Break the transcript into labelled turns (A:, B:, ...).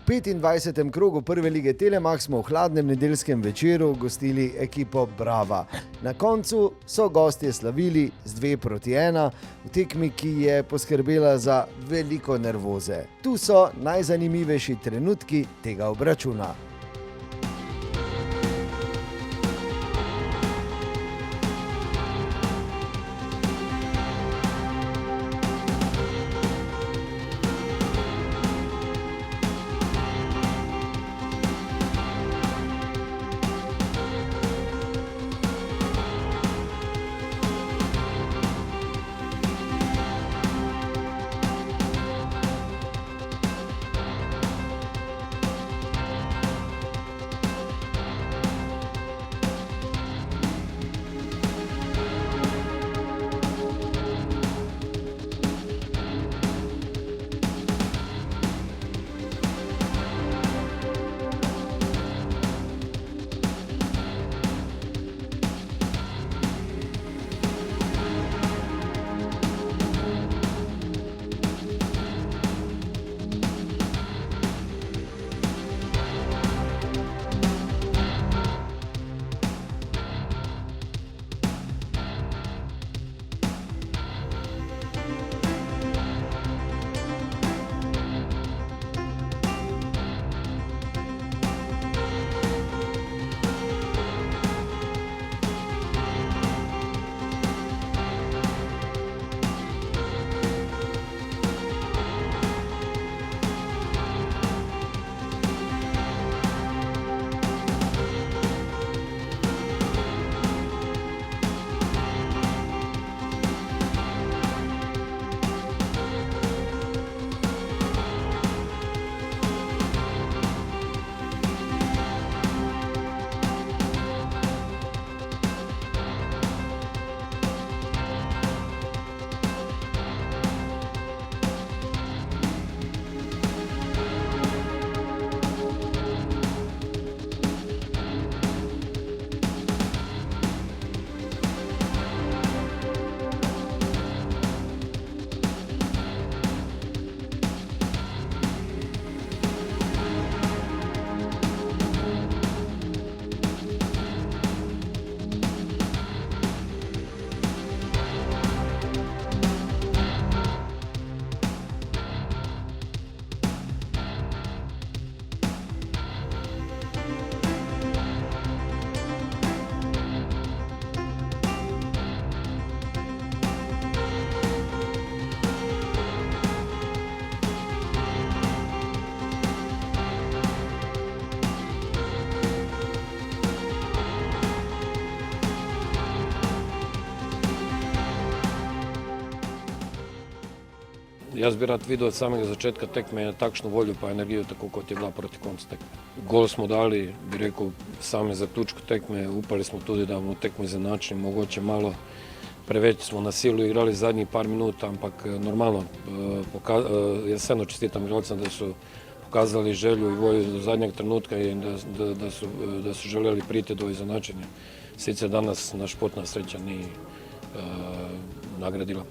A: V 25. krogu prve lige Telemax smo v hladnem nedeljskem večeru gostili ekipo Brava. Na koncu so gostje slavili z 2-1 v tekmi, ki je poskrbela za veliko nervoze. Tu so najzanimivejši trenutki tega obračuna.
B: Jaz bi rad videl od samega začetka tekme takšno voljo pa energijo, tako kot je bila proti koncu tekme. Gol smo dali, bi rekel, same zaključku tekme, upali smo tudi, da bomo tekmo izenačili, mogoče malo preveč smo na silu igrali zadnjih par minut, ampak normalno, jaz vseeno čestitam igralcem, da so pokazali želju in voljo do zadnjeg trenutka in da su željeli priti do izenačenja. Sicer danas naš športna sreća nije nagradila.